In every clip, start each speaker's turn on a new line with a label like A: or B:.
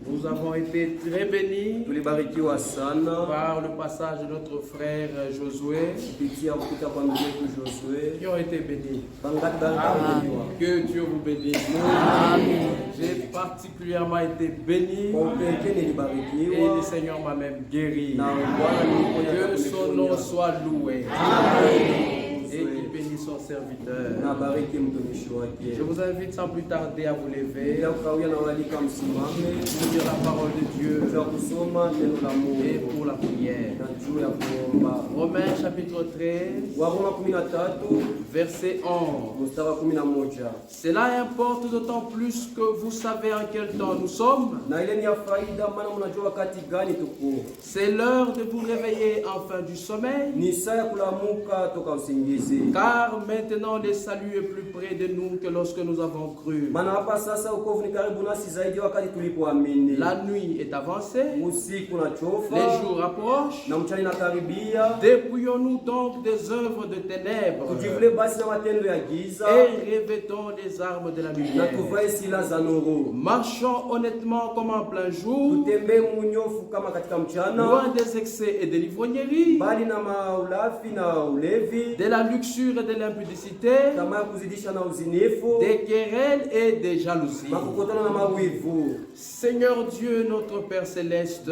A: Nous avons été très bénis par le passage de notre frère Josué, qui ont été bénis. Que Dieu vous bénisse. J'ai particulièrement été béni et le Seigneur m'a même guéri. Que son nom soit loué. Et qu'il bénisse son serviteur. Je vous invite sans plus tarder à vous lever pour dire la parole de Dieu et pour la prière. Romains chapitre 13, verset 11. Cela importe d'autant plus que vous savez en quel temps nous sommes. C'est l'heure de vous réveiller enfin du sommeil. Car maintenant le salut est plus près de nous que lorsque nous avons cru. La nuit est avancée, les jours approchent. Dépouillons-nous donc des œuvres de ténèbres et revêtons les armes de la lumière. Marchons honnêtement comme en plein jour, loin des excès et de l'ivrognerie, de la luxure et de l'impudicité, des querelles et des jalousies. Seigneur Dieu, notre Père Céleste,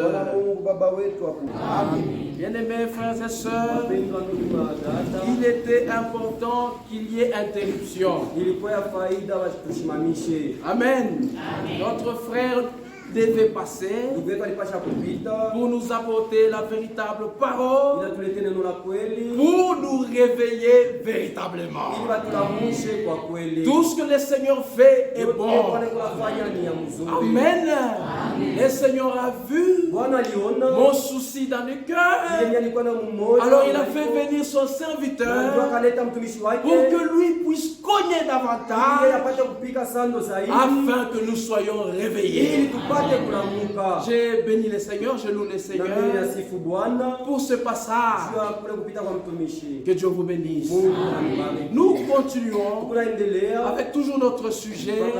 A: bien-aimés frères et sœurs, il était important qu'il y ait interruption. Amen. Notre frère devait passer pour nous apporter la véritable parole, pour nous réveiller véritablement. Tout ce que le Seigneur fait est bon. Amen. Le Seigneur a vu mon souci dans le cœur. Alors il a fait venir son serviteur pour que lui puisse cogner davantage afin que nous soyons réveillés. J'ai béni le Seigneur, je loue le Seigneur pour ce passage. Que Dieu vous bénisse. Nous continuons avec toujours notre sujet.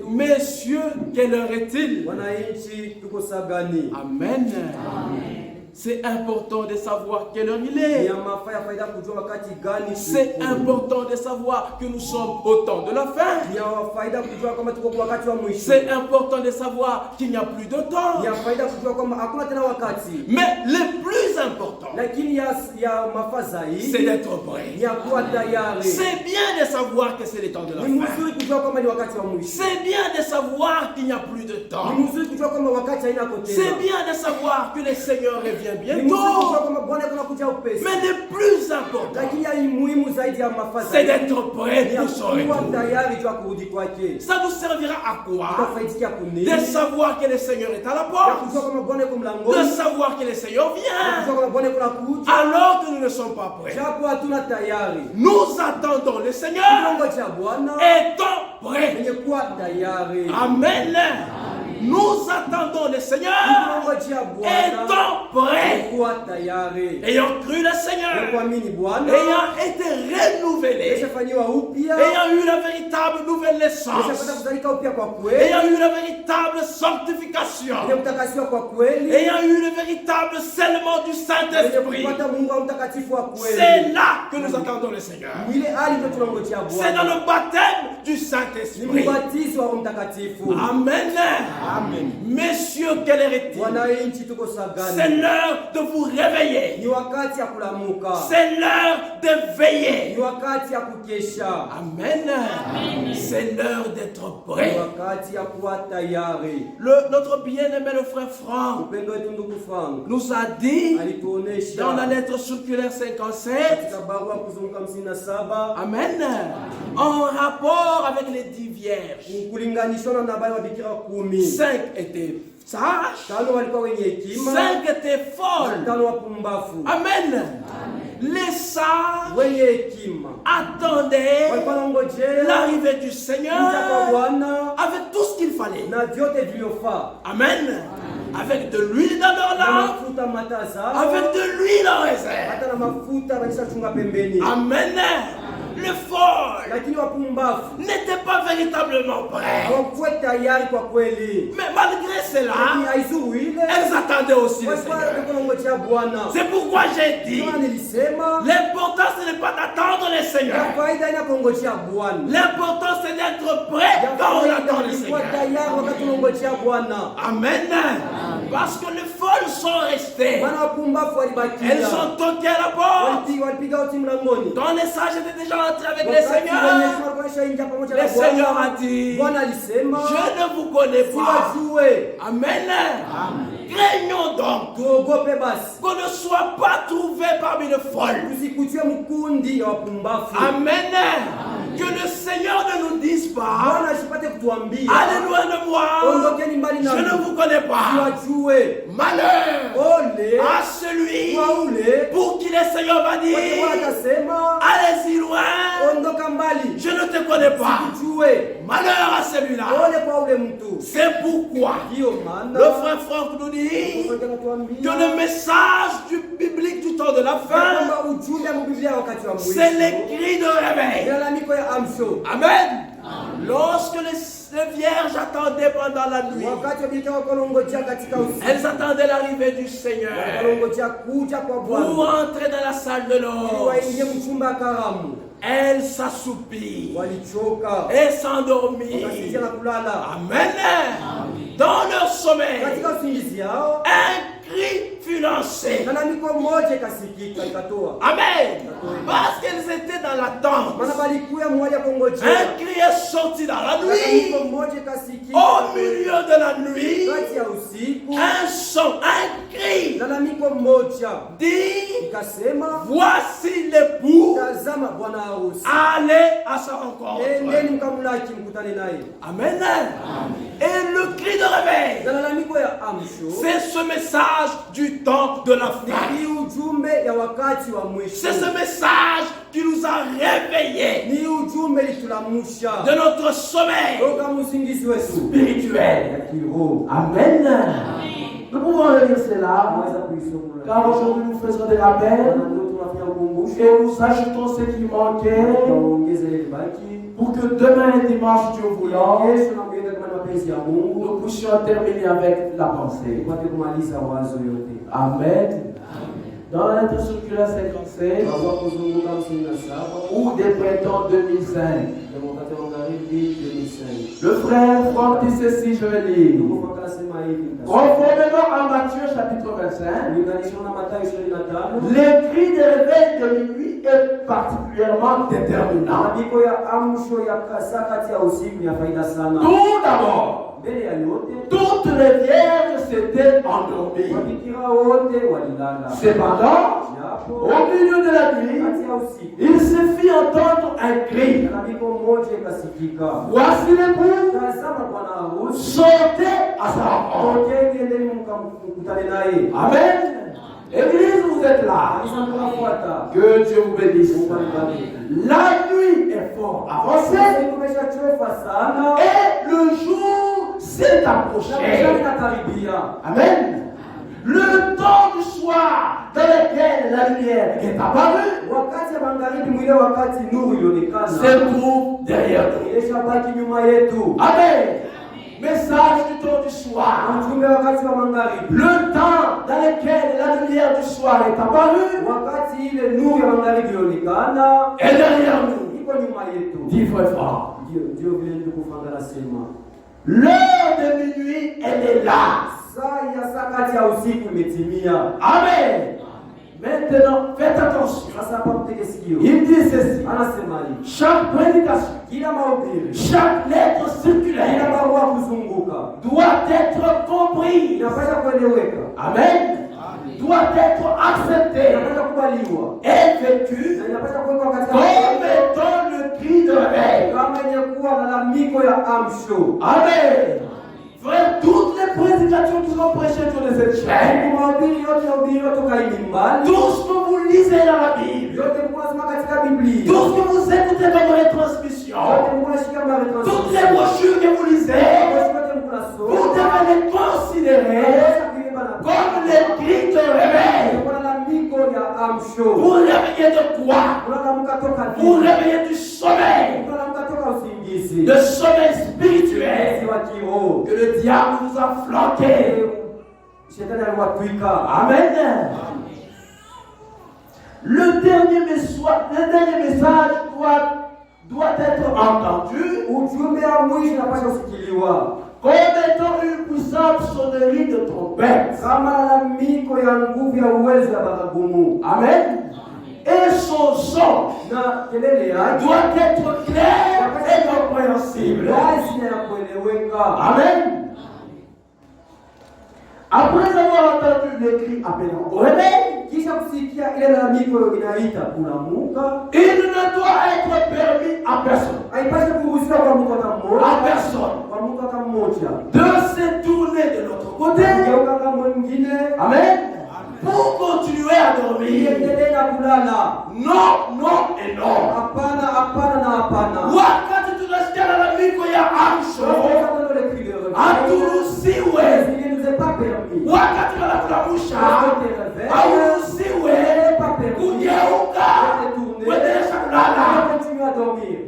A: Messieurs, quelle heure est-il? Amen. C'est important de savoir quelle heure il est. C'est important de savoir que nous sommes au temps de la fin. C'est important de savoir qu'il n'y a plus de temps. Mais le plus important, c'est d'être prêt. C'est bien de savoir que c'est le temps de la fin. C'est bien de savoir qu'il n'y a plus de temps. C'est bien de savoir que le Seigneur revient bientôt. Mais le plus important, c'est d'être prêt pour son retour. Ça nous servira à quoi? De savoir que le Seigneur est à la porte, de savoir que le Seigneur vient, alors que nous ne sommes pas prêts. Nous attendons le Seigneur, étant prêts. Amen. Nous attendons le Seigneur, étant prêts, ayant cru le Seigneur, ayant été renouvelés, ayant eu la véritable nouvelle naissance, ayant eu la véritable sanctification, ayant eu le véritable scellement du Saint-Esprit. C'est là que nous attendons le Seigneur. C'est dans le baptême du Saint-Esprit. Amen. Amen. Messieurs, quelle heure est-il? C'est l'heure de vous réveiller. C'est l'heure de veiller. Amen. C'est l'heure d'être prêt. Notre bien-aimé le frère Franck nous a dit dans la lettre circulaire 57, Amen, en rapport avec les 10 vierges, 5 étaient sages, 5 étaient folles. Amen. Les sages attendaient l'arrivée du Seigneur avec tout ce qu'il fallait. Amen. Avec de l'huile dans leur lampe, avec de l'huile en réserve. Amen. le fol n'était pas véritablement prêt. Mais malgré cela, elles attendaient aussi le Seigneur. C'est pourquoi j'ai dit, l'important ce n'est pas d'attendre le Seigneur. L'important c'est d'être prêt quand on attend le Seigneur. Amen. Parce que les folles sont restées. Elles ont toqué à la porte. Quand les sages étaient déjà entrés avec le Seigneur, le Seigneur a dit, je ne vous connais pas. Amen. Craignons donc qu'on ne soit pas trouvé parmi les folles. Amen. Que le Seigneur ne nous dise pas, allez loin de moi, je ne vous connais pas. Malheur à celui pour qui le Seigneur va dire, allez-y loin, je ne te connais pas. Malheur à celui-là. C'est pourquoi le frère Franck nous dit que le message biblique du temps de la fin, c'est les cris de réveil. Amen. Lorsque les vierges attendaient pendant la nuit, elles attendaient l'arrivée du Seigneur pour entrer dans la salle de l'or. Elles s'assoupirent et s'endormirent. Amen. Dans leur sommeil, un cri fut lancé. Amen. Parce qu'elles étaient dans l'attente. Un cri est sorti dans la nuit. Au milieu de la nuit, un son, un cri dit, voici l'époux, allez à sa rencontre. Amen. Et le cri de réveil, c'est ce message du temps de la fin. C'est ce message qui nous a réveillés de notre sommeil spirituel. Amen. Nous pouvons lire cela, car aujourd'hui nous faisons des rappels et nous ajoutons ce qui manquait pour que demain et dimanche, Dieu voulant, nous puissions terminer avec la pensée. Amen. Dans la lettre circulaire 57, ou des printemps 2005, le frère Franck dit ceci, je vais lire. Conformément à Matthieu chapitre 25, le cri de réveil de minuit est particulièrement déterminant. Tout d'abord, toutes les vierges s'étaient endormies. Cependant, au milieu de la nuit, il se fit entendre un cri. Voici l'époux, sortez à sa rencontre. Amen. Église, vous êtes là. Que Dieu vous bénisse. La nuit est fort avancée et le jour s'est approché. Amen. Le temps du soir dans lequel la lumière est apparue se trouve derrière nous. Amen. Message du temps du soir. Le temps dans lequel la lumière du soir est apparue est derrière nous. Dis frère fort. L'heure de minuit, elle est là. Amen. Maintenant, faites attention. Il dit ceci. Chaque prédication, chaque lettre circulaire doit être comprise. Amen. Doit être acceptée et vécue comme étant le cri de réveil. Amen. Frère, toutes les prédications qui sont prêchées sur les chaînes, tout ce que vous lisez dans la Bible, tout ce que vous écoutez dans vos retransmissions, toutes les brochures que vous lisez, vous devez les considérer comme les cris de réveil. Vous réveillez de quoi? Vous réveillez du sommeil. Le sommeil spirituel que le diable vous a flanqué. Amen. Le dernier message doit être entendu comme étant une puissante sonnerie de trompette. Amen. Et son son doit être clair et compréhensible. Amen. Après avoir entendu le cri appelant au réveil, il ne doit être permis à personne de se tourner de l'autre côté. Amen. Pour continuer à dormir. Non, non et non. Wakati tunasikia na miko ya amsho haturuhusiwe. Wakati wanakulamusha hauruhusiwe kugeuka kuendelea kulala.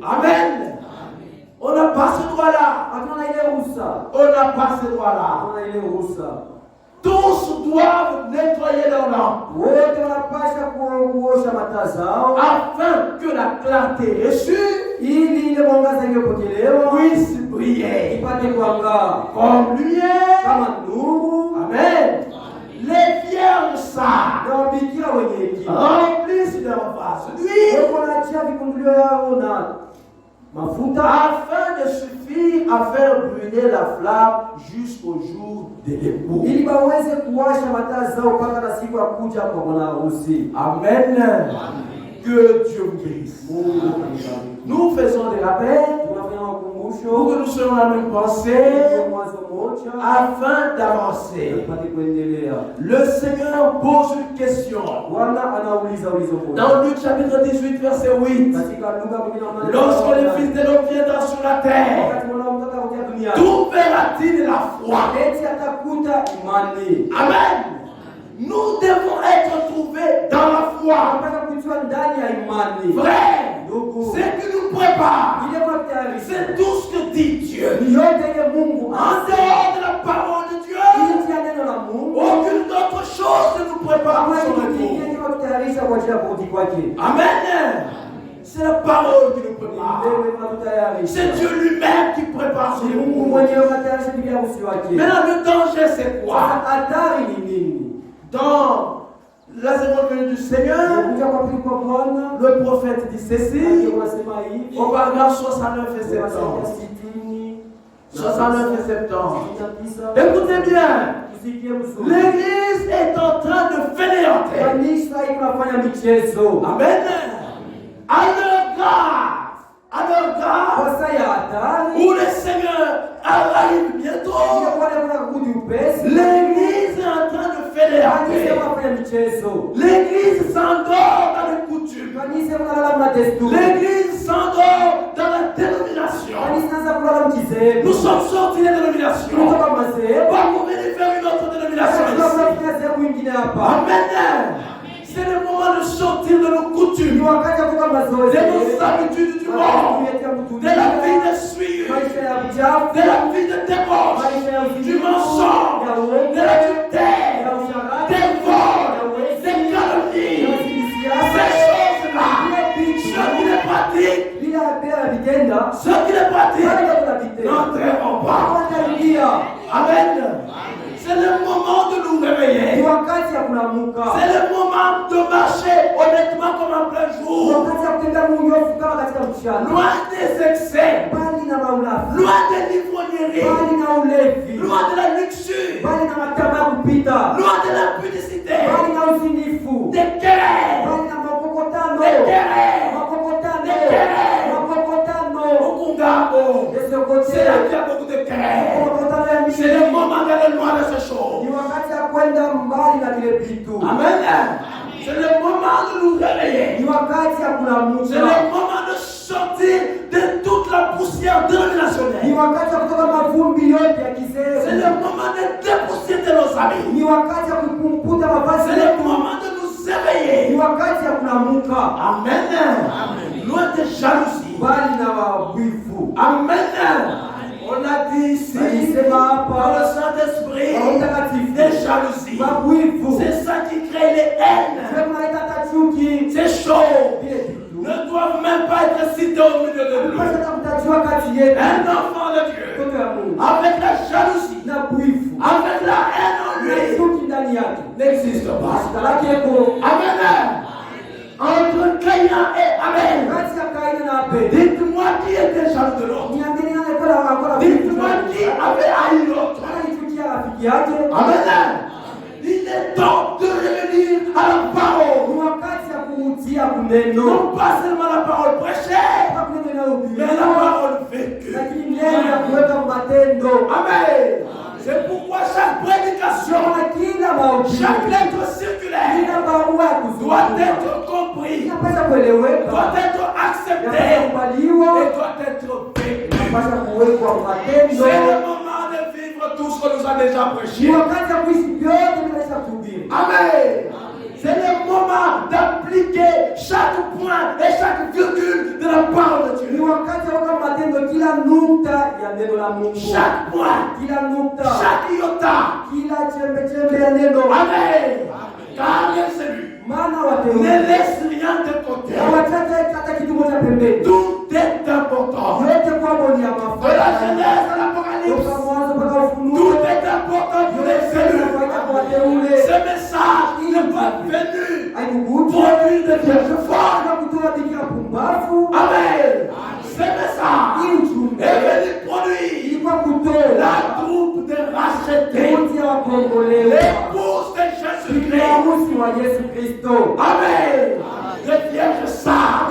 A: Amen. On n'a pas ce droit-là. On n'a pas ce droit-là. Tous doivent nettoyer leur lampe afin que la clarté reçue puisse briller comme lumière. Amen. Les vierges sages remplissent leur vase d'huile afin de suffire à faire brûler la flamme jusqu'au jour de l'époux. Amen. Que Dieu vous bénisse. Nous faisons des rappels pour que nous soyons dans la même pensée afin d'avancer. Le Seigneur pose une question. Dans Luc chapitre 18 verset 8. Lorsque le Fils de l'homme viendra sur la terre, trouvera-t-il la foi? Amen. Nous devons être trouvés dans la foi. Frère, ce qui nous prépare, c'est tout ce que dit Dieu. En dehors de la parole de Dieu, aucune autre chose ne nous prépare pour son retour. Amen. C'est la parole qui nous prépare. C'est Dieu lui-même qui prépare son retour. Maintenant, le danger, c'est quoi? Dans la seconde du Seigneur, le prophète dit ceci au paragraphe 69 et 70. 69 et 70. Écoutez bien, l'Église est en train de fainéanter. Amen. À leur grâce, où le Seigneur arrive bientôt, l'Église est en train de fainéanter. L'Église s'endort dans les coutumes. L'Église s'endort dans la dénomination. Nous sommes sortis des dénominations. Pas pour venir faire une autre dénomination ici. Amen. C'est le moment de sortir de nos coutumes, de nos habitudes du monde, de la vie de suivre, de la vie de débauche, du mensonge, de l'adultère, des vols, des calomnies, ces choses-là. Ceux qui les pratiquent n'entreront pas. Amen. C'est le moment de nous réveiller. C'est le moment de marcher honnêtement comme en plein jour. Loin des excès. Loin des l'ivrognerie. Loin de la luxure. Loin de la publicité. Des querelles. C'est là qu'il y a beaucoup de querelles. C'est le moment d'aller loin de ces choses. Amen. C'est le moment de nous réveiller. C'est le moment de sortir de toute la poussière dénominationnelle. C'est le moment de dépoussiérer nos amis. C'est le moment de nous éveiller réveiller.
B: wakati ya kulamuka.
A: Amen. Loin de jalousie.
B: Bali na wivu.
A: Amen. On a dit ici, par le Saint-Esprit, des jalousies. C'est ça qui crée les haines. Ces choses ne doivent même pas être citées au milieu de nous. Un enfant de Dieu, avec la jalousie, avec la haine en lui, n'existe pas. Amen. Entre Caïn et Abel, dites-moi qui était jaloux de l'autre. Dites-moi qui avait haï l'autre. Amen. Il est temps de revenir à la parole. Non pas seulement la parole prêchée, mais la parole vécue. Amen. C'est pourquoi chaque prédication, chaque lettre circulaire doit être compris, doit être accepté et doit être vécu. C'est le moment de vivre tout ce que nous avons déjà prêché. Amen. C'est le moment d'appliquer chaque point et chaque virgule de la parole de Dieu. Chaque point, chaque iota. Amen. Car les élus ne laisse rien de côté. Tout est important. De la Genèse à l'Apocalypse, tout est important pour les élus. Ce message n'est pas venu produire des vierges folles. Amen. Ce message est venu produire la troupe des rachetés, l'épouse de Jésus-Christ. Amen. Les vierges sages.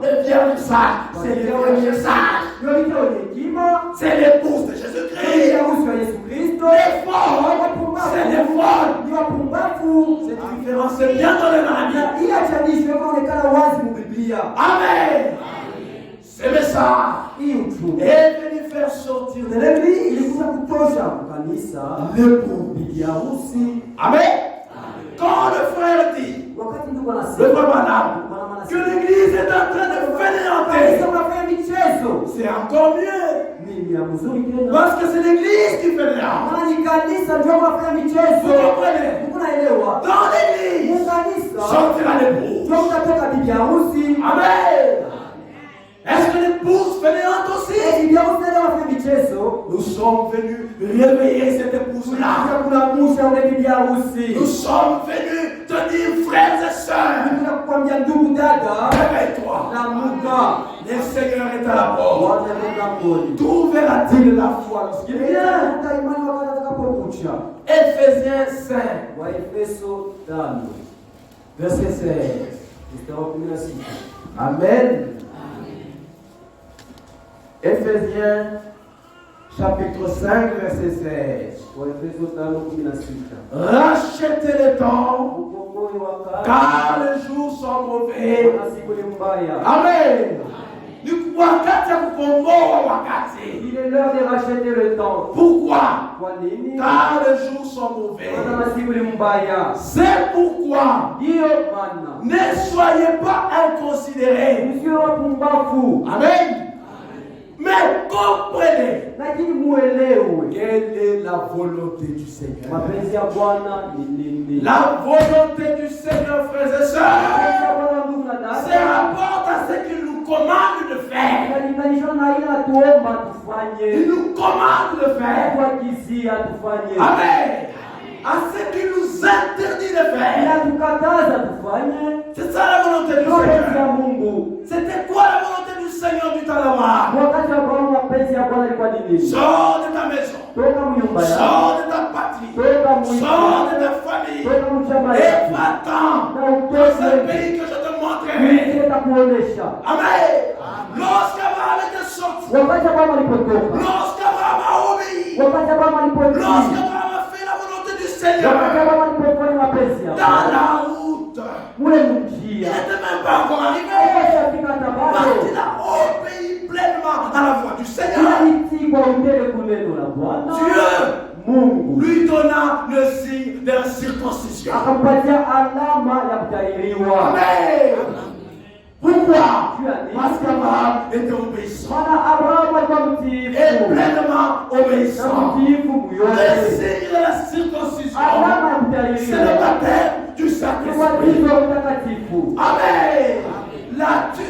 A: Les vierges sages. C'est les vierges sages. C'est l'épouse de Jésus-Christ. Les folles, c'est les folles. Cette différence est bien dans le Bible. Amen. Ce message est venu faire sortir de l'église l'épouse. Amen. Quand le frère dit, le frère Branham, que l'église est en train de fainéanter, c'est encore mieux. Parce que c'est l'église qui fainéante. Vous comprenez? Dans l'église, sortira l'épouse. Amen. Est-ce que l'épouse fainéante aussi? Nous sommes venus réveiller cette épouse-là. Nous sommes venus te dire, frères et sœurs, réveille-toi. Le Seigneur est à la porte. Trouvera-t-il la foi lorsqu'il vient? Éphésiens 5, verset 16. Amen. Éphésiens chapitre 5, verset 16. Rachetez le temps, car les jours sont mauvais. Amen. Il est l'heure de racheter le temps. Pourquoi? Car les jours sont mauvais. C'est pourquoi ne soyez pas inconsidérés. Amen. Mais comprenez quelle est la volonté du Seigneur. La volonté du Seigneur, frères et sœurs, c'est rapport à ce qu'il nous commande de faire. Il nous commande de faire. Amen. À ce qu'il nous interdit de faire. C'est ça la volonté du Seigneur. C'était quoi la volonté du Seigneur du temps d'Abraham? Sors de ta maison. Sors de ta patrie. Sors de ta famille. Et va-t'en dans ce pays que je te montrerai. Amen. Lorsqu'Abraham était sorti, lorsqu'Abraham a obéi, lorsqu'Abraham a fait la volonté du Seigneur, dans la route, il n'était même pas encore arrivé. Parce qu'il a obéi pleinement à la voix du Seigneur. Dieu
B: Mungu.
A: Lui donna le signe de la circoncision.
B: Akampatia alama ya kutahiriwa.
A: Amen. Pourquoi?
B: Tu
A: Parce qu'Abraham était obéissant.
B: Maana Abrahamu alikuwa mtiifu.
A: Et pleinement obéissant.
B: Na mtiifu
A: Le
B: moyoni.
A: signe de la circoncision,
B: Alama ya
A: c'est le
B: kutahiriwa.
A: baptême du
B: Ni
A: Saint-Esprit.
B: ubatizo wa Mtakatifu.
A: Amen. L'as-tu?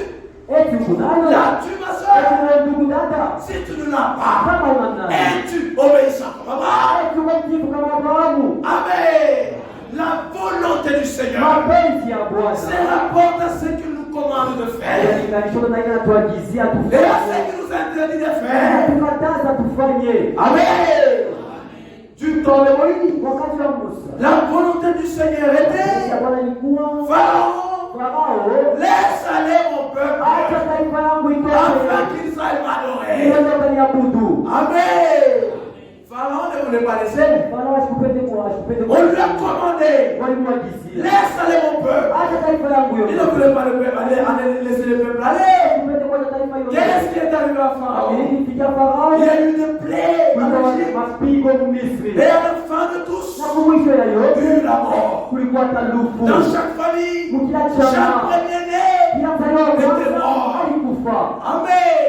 B: Eti kunayo?
A: L'as-tu, ma
B: Eti
A: soeur?
B: unayo ndugu dada?
A: Si tu ne l'as pas,
B: Kama unanayo.
A: es-tu obéissant comme Abraham?
B: Eti umetiifu kama Abrahamu.
A: Amen. La volonté du Seigneur
B: Mapenzi ya Bwana.
A: se rapporte à ce qu'il nous commande de faire
B: Yalinganishwa na ile anatuagizia
A: et à
B: tufanye.
A: ce qu'il nous interdit de faire.
B: Tukataza tufanye.
A: Amen. Du temps de Moïse,
B: Wakati wa Musa.
A: la volonté du Seigneur était
B: Ya Bwana ilikuwa
A: Pharaon,
B: Farao.
A: laisse aller mon peuple
B: Acha taifa yangu itoke.
A: afin qu'ils aillent m'adorer.
B: Iweze kuniabudu.
A: Amen. Pharaon ne voulait pas laisser.
B: Farao ashikupende kwa
A: On lui a commandé,
B: walimwagizia.
A: laisse aller mon peuple.
B: Acha taifa yangu
A: Il ne
B: yote.
A: voulait pas le peuple aller, laisser le peuple aller.
B: Ashikupende kwa taifa yote.
A: Qu'est-ce qui est arrivé à Pharaon?
B: Ilifikia Farao.
A: Il y a eu des plaies en
B: Kulikuwa
A: Égypte.
B: mapigo Misri.
A: Et à la fin de tous,
B: Na mwisho ya yote
A: il y a eu la mort.
B: kulikuwa talufu.
A: Dans chaque famille,
B: Mkila
A: chaque
B: chama.
A: premier-né.
B: Kila mzaliwa wa kwanza alikufa.
A: Amen.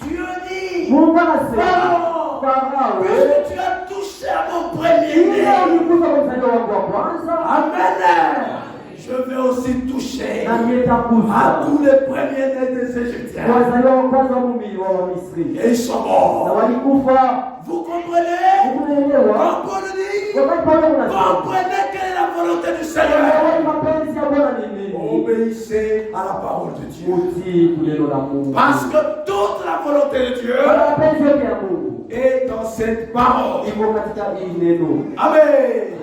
A: Dieu dit,
B: Mungu anasema
A: Pharaon,
B: Farao,
A: puisque tu as touché à mon
B: ile
A: premier-né,
B: ulikufa kwa mzaliwa wangu wa kwanza,
A: Amen. Je vais aussi toucher
B: na nitakufa
A: à tous les premiers-nés des Égyptiens.
B: wazaliwa wa kwanza wa Misri,
A: Et ils sont
B: na
A: morts.
B: walikufa.
A: Vous comprenez?
B: Unaelewa?
A: Quand Paul dit,
B: Wakati Paulo anasema
A: comprenez quelle est la volonté du Seigneur.
B: mapenzi ya Bwana ni nini?
A: Obéissez à la parole de Dieu.
B: Utii neno la Mungu.
A: Parce que toute la volonté de Dieu
B: Bwana mapenzi yote ya Mungu
A: est dans cette parole.
B: iko katika hii neno.
A: Amen.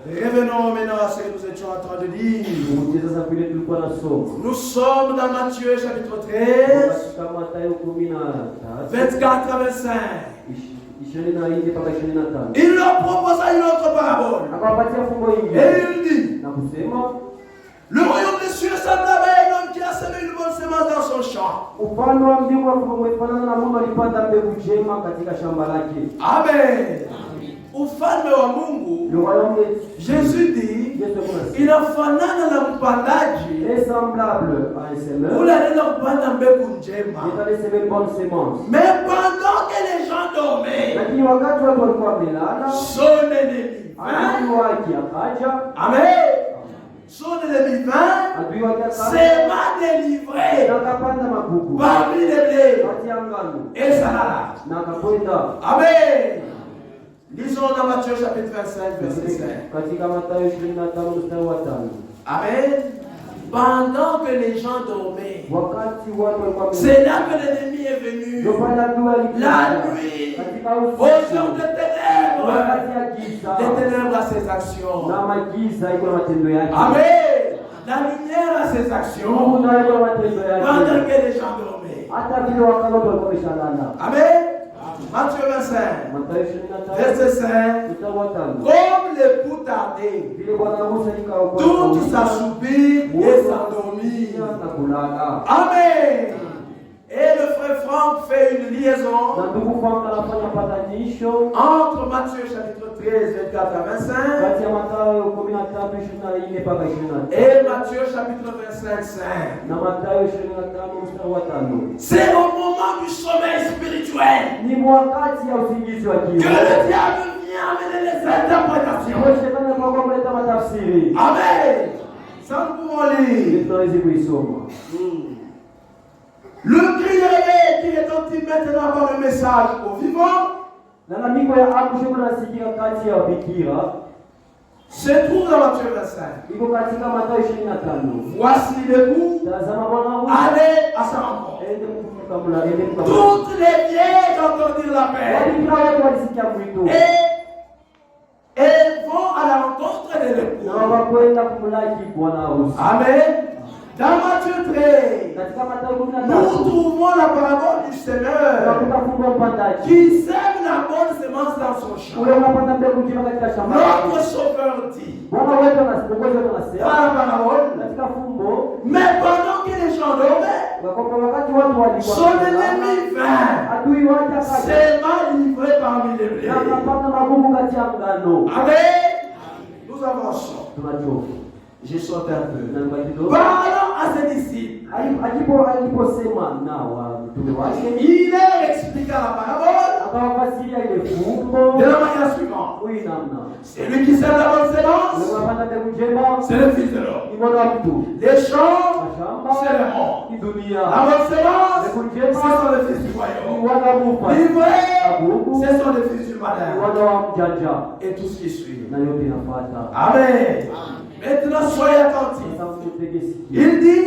A: Revenons maintenant à ce que nous étions en train de dire.
B: Mungu sasa vile tulikuwa nasoma.
A: Nous sommes dans Matthieu chapitre 13,
B: Katika Mathayo 13,
A: 24 à 25.
B: 24 mpaka 25.
A: Il leur proposa une autre parabole.
B: Akawapatia fumbo hili
A: Et il dit,
B: na kusema,
A: le royaume des cieux est semblable à un homme qui a semé une bonne semence dans son champ.
B: ufalme wa mbingu umefanana na mtu alipanda mbegu njema katika shamba lake.
A: Amen. Ufalme wa Mungu,
B: Le royaume de
A: Jésus dit,
B: Yesu anasema
A: inafanana na mpandaji
B: est semblable à un semeur
A: ule anaenda kupanda mbegu njema.
B: qui allait semer une bonne semence.
A: Mais pendant que les gens dormaient,
B: Lakini wakati watu walikuwa wamelala,
A: son ennemi
B: adui
A: vint.
B: wake akaja,
A: Amen. Son ennemi vint,
B: adui wake akaja
A: s'est délivré
B: na akapanda magugu
A: parmi les blés
B: kati ya ngano
A: et ça là.
B: na akakwenda.
A: Amen. Lisons dans Matthieu chapitre 25, verset 5.
B: Katika Mathayo 25 mstari wa 5.
A: Amen. Pendant que les gens dormaient,
B: Wakati watu walikuwa
A: c'est là que l'ennemi est venu.
B: ndio pale adui alikuja
A: La nuit,
B: katika
A: au jour
B: usiku,
A: de ténèbres,
B: wakati ya giza
A: les ténèbres à ses actions.
B: na magiza iko na matendo yake.
A: Amen. La lumière à ses
B: Mungu
A: actions
B: naye iko na matendo
A: pendant
B: yake.
A: que les gens dormaient.
B: Hata vile wakati watu walikuwa wameshalala.
A: Amen. Matthieu 25,
B: Mathayo 25
A: verset 5.
B: mstari wa 5.
A: Comme l'époux tardait,
B: Vile Bwana Musa alikaokoa
A: tous s'assoupirent et s'endormirent.
B: na kulala.
A: Amen. Et le frère Franck fait une liaison
B: Na ndugu Frank anafanya patanisho
A: entre Matthieu chapitre 13, 24 à 25
B: kati ya Mathayo 13 24 mpaka 25
A: et Matthieu chapitre 25, 5.
B: na Mathayo 25 mstari wa 5.
A: C'est au moment du sommeil spirituel
B: Ni wakati ya usingizi wa
A: que
B: kiroho.
A: le diable vient amener les interprétations.
B: Kwa shetani anakuwa kuleta matafsiri.
A: Amen. Ça nous pouvons
B: Ili
A: lire.
B: tunaweza kuisoma.
A: Le cri de réveil qui retentit maintenant par le message aux vivants
B: Lalamiko ya amsho kunasikika kati ya bikira
A: se trouve dans Matthieu 25.
B: iko katika Mathayo 25.
A: Voici l'époux,
B: Tazama bwana wangu
A: allez à sa rencontre.
B: ende kumkamla ende kumkamla.
A: Toutes les vieilles entendirent l'appel
B: Wabikira wote walisikia mwito.
A: et elles vont à la rencontre de
B: Na
A: l'époux.
B: wakwenda kumlaki bwana harusi.
A: Amen. Dans Matthieu 13,
B: Katika Mathayo
A: nous
B: 13
A: trouvons la parabole du semeur
B: tunakuta fungu mpandaji.
A: qui sème la bonne semence dans son champ.
B: Ule unapanda mbegu njema katika shamba.
A: Notre sauveur dit
B: Bwana wetu anasema anasema
A: par la parabole,
B: katika fumbo
A: mais pendant que les gens dormaient,
B: kwa wakati watu walikuwa
A: son ennemi vint,
B: adui wake akaja
A: s'est livré parmi les blés.
B: na
A: Amen. Nous avançons. Je saute un peu. Parlons à ses disciples. Il expliqua la parabole de la manière suivante. C'est lui qui sème la bonne sémence, c'est le Fils de l'homme. Les champs, c'est le monde. La bonne sémence, ce sont les fils du royaume. L'ivraie, ce sont les fils du malin. Et tout ce qui suit. Amen. Maintenant, soyez attentifs. Il dit,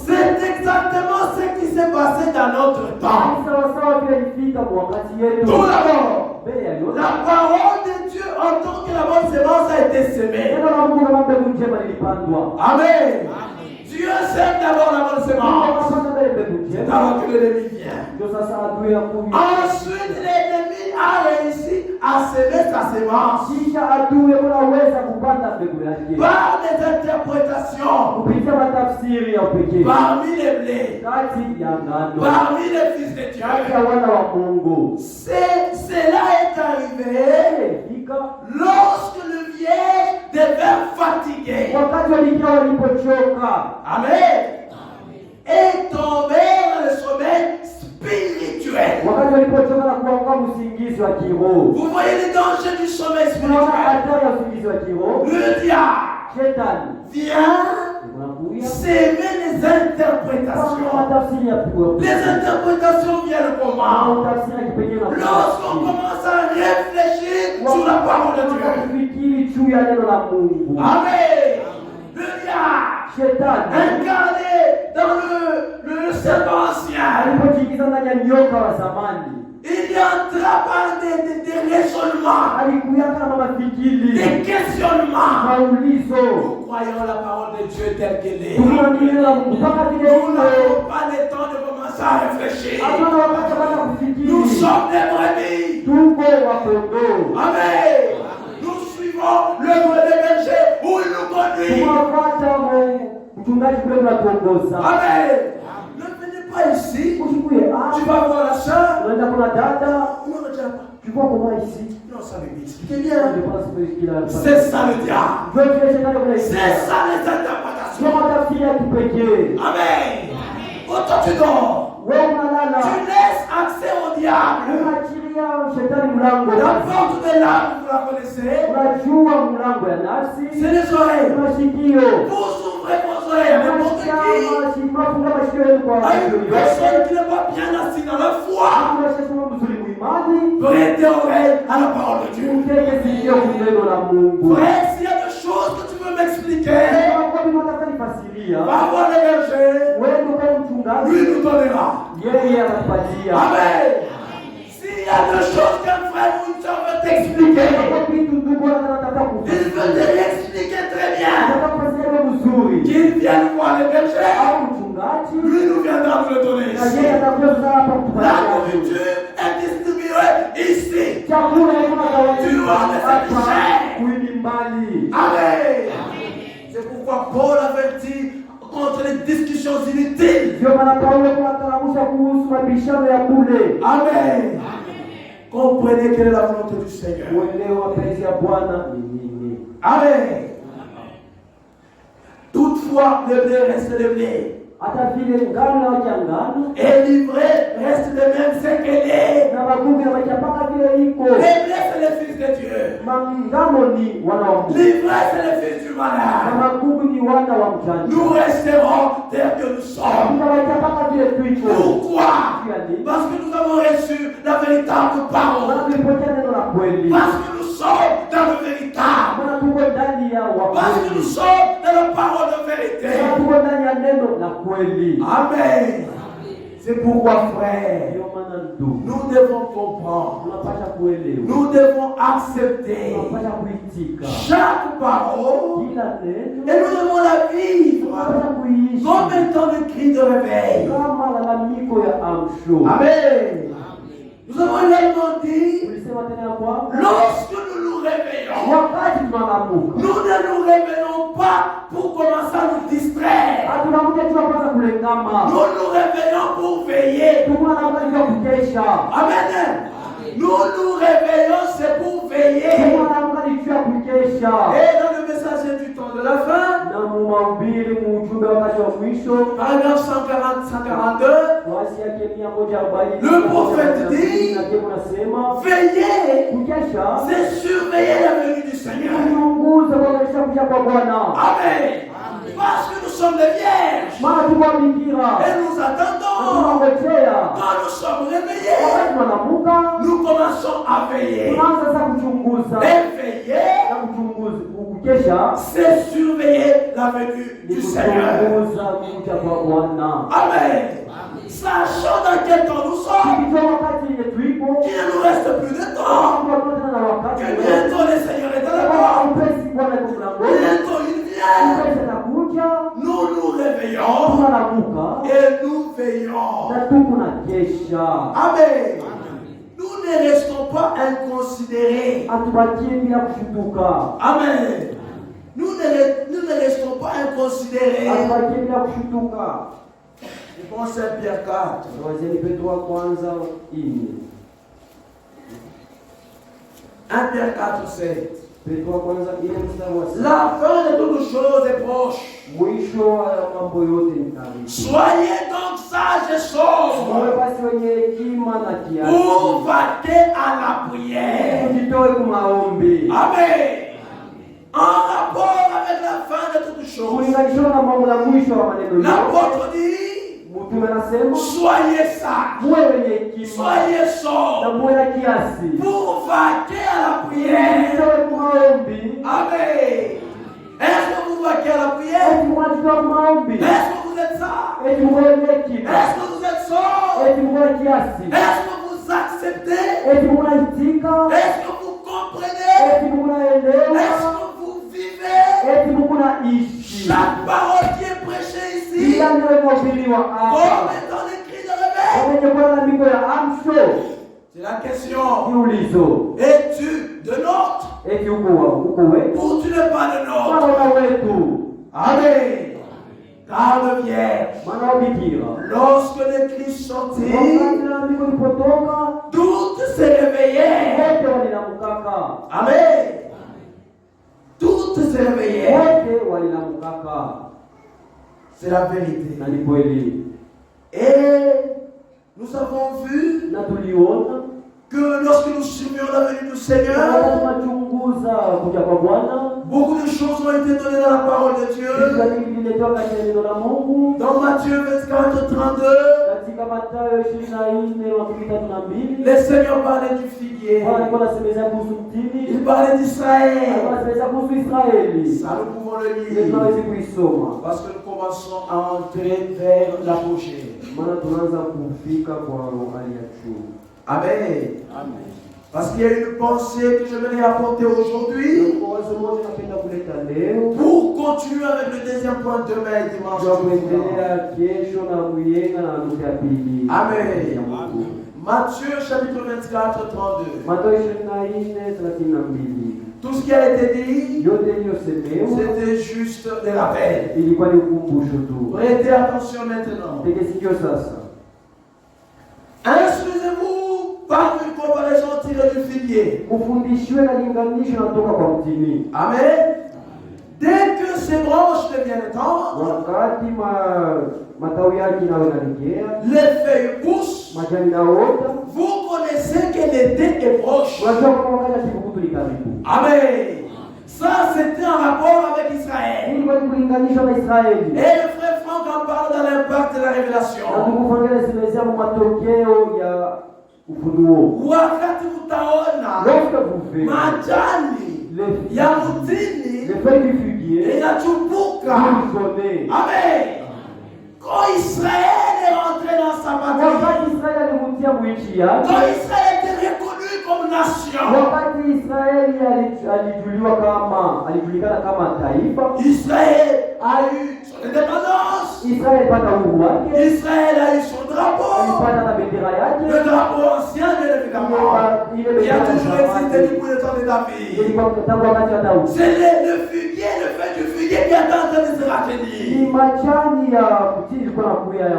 A: c'est exactement ce qui s'est passé dans notre temps. Tout d'abord, la parole de Dieu en tant que la bonne sémence a été semée. Amen. Dieu sème d'abord la bonne sémence. C'est avant que l'ennemi vient. Ensuite, l'ennemi a réussi à semer sa sémence par des interprétations parmi les blés, parmi les fils de Dieu. Cela est arrivé lorsque le vieil devint fatigué. Amen. Et tombé dans le sommeil spirituel. Vous voyez les dangers du sommeil spirituel. Le diable vient s'aimer les interprétations. Les interprétations viennent comment? Lorsqu'on commence à réfléchir sur la parole de Dieu. Amen. Le diable incarné dans le serpent ancien. Il y entra par des raisonnements, des questionnements. Nous croyons la parole de Dieu telle qu'elle est. Nous n'avons pas le temps de commencer à réfléchir. Nous sommes des brebis. Amen. Nous suivons le berger où il nous conduit. Amen. Ne venez pas ici. Tu vas voir la soeur.
B: Tu vois comment ici?
A: Non, ça veut m'expliquer bien. C'est ça le diable. C'est ça les interprétations. Amen. Autant tu dors. Tu laisses accès au diable. La porte de l'âme, vous la connaissez. C'est les oreilles. Vous ouvrez vos oreilles à n'importe qui. À une personne qui n'est pas bien assise dans la foi. Prêtez oreille à la parole de Dieu. Frère, s'il y a des choses que tu veux m'expliquer, va voir le berger. Lui nous donnera. Amen. S'il y a des choses qu'un frère ou une soeur veut t'expliquer, il veut te l'expliquer très bien. Qu'il vienne voir le berger. Lui nous viendra nous le donner ici. La nourriture est distribuée ici. Tu as de cette chair. Amen. C'est pourquoi Paul avertit contre les discussions inutiles. Amen. Comprenez quelle est la volonté du Seigneur. Amen. Toutefois, le blé reste le blé. Et l'ivraie reste de même ce qu'elle est. Les blés, c'est les fils de Dieu. L'ivraie, c'est les fils du malin. Nous resterons tels que nous sommes. Pourquoi? Parce que nous avons reçu la véritable parole. Parce que nous sommes dans le véritable. Parce que nous sommes dans la parole de vérité. Amen. C'est pourquoi, frère, nous devons comprendre. Nous devons accepter chaque parole et nous devons la vivre comme étant le cri de réveil. Amen. Nous avons également dit, lorsque nous nous réveillons, nous ne nous réveillons pas pour commencer à nous distraire. Nous nous réveillons pour veiller. Amen. Nous nous réveillons, c'est pour veiller. Et dans le message du temps de la fin, paragraphe 142, le prophète dit, veillez, c'est surveiller la venue du Seigneur. Amen. Parce que nous sommes des vierges. Et nous attendons. Quand nous sommes réveillés, nous commençons à veiller. Et veiller, c'est surveiller la venue du Seigneur. Amen. Sachant dans quel temps nous sommes, qu'il ne nous reste plus de temps, que bientôt le Seigneur est à la porte, bientôt il vient, nous nous réveillons et nous veillons. Amen. Nous ne restons pas inconsidérés. Amen. Nous ne restons pas inconsidérés. Je pense à Pierre 4. 1 Pierre 4, 7. La fin de toutes choses est proche. Soyez donc sages et sobres pour vaquer à la prière. Amen. En rapport avec la fin de toutes choses, l'apôtre dit, soyez sages, soyez sobres pour vaquer à la prière. Amen. Est-ce que vous vaquez à la prière? Est-ce que vous êtes sages? Est-ce que vous êtes sobres? Est-ce que vous acceptez? Est-ce que vous comprenez? Est-ce que vous vivez chaque parole qui est prêchée ici comme étant écrit dans le réveil? C'est la question. Es-tu de nôtre ou tu n'es pas de nôtre? Amen. Car le vierge, lorsque l'éclipse sortit, toutes se réveillaient. Amen. Toutes se réveillaient. C'est la vérité. Et nous avons vu que lorsque nous suivions la venue du Seigneur, beaucoup de choses ont été données dans la parole de Dieu. Dans Matthieu 24, 32, le Seigneur parlait du figuier. Il parlait d'Israël. Ça, nous pouvons le lire. Parce que nous commençons à entrer vers l'apogée. Amen. Amen. Parce qu'il y a une pensée que je vais apporter aujourd'hui pour continuer avec le deuxième point demain et dimanche. Amen. Matthieu chapitre 24, 32. Tout ce qui a été dit, c'était juste des rappels. Prêtez attention maintenant. Instruisez-vous par une comparaison tirée du figuier. Amen. Dès que ces branches deviennent tendres, les feuilles poussent. Vous connaissez que l'été est proche. Amen. Ça, c'était en rapport avec Israël. Et le frère Franck en parle dans l'impact de la révélation. Wakati utaona majani ya mtini inachupuka. Amen. Quand Israël est rentré dans sa patrie, quand Israël était reconnu comme nation, Israël a eu son indépendance, Israël a eu son drapeau, le drapeau ancien bien évidemment, qui a toujours existé depuis le temps de David. C'est le figuier est le fait du figuier qui est en train de se rajeunir.
B: Ni majani ya kuti ilikuwa nakuya ya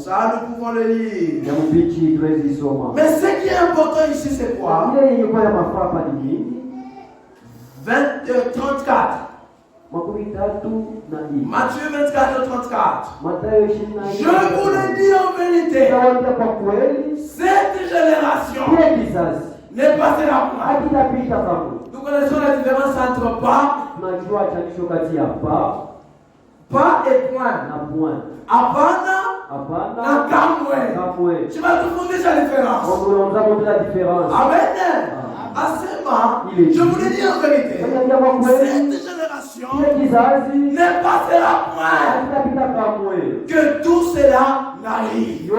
A: Ça, nous pouvons le lire.
B: ya mbichi tuwezi soma.
A: Mais ce qui est important ici, c'est quoi?
B: Ile ilikuwa ya mafaa pa nini?
A: 34. Matthieu 24, 34. Je vous le dis en vérité, cette génération ne passera pas. Nous connaissons la différence entre pas et point. Apana na kamwe. Tu vas te fonder la différence. Amen. Asema, je vous le dis en vérité, cette génération ne passera point que tout cela n'arrive.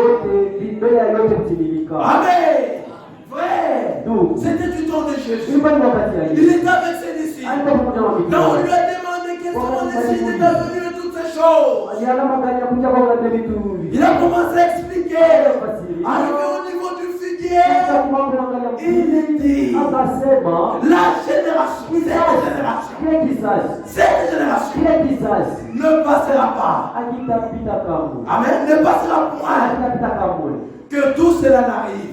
A: Amen. Vrai. C'était du temps de Jésus. Il était avec ses disciples. Quand on lui a demandé quels sont les signes de venue de toutes ces choses, il a commencé à expliquer. Arrivé au niveau du figuier, il dit la génération, cette génération ne passera pas. Amen. Ne passera point que tout cela n'arrive.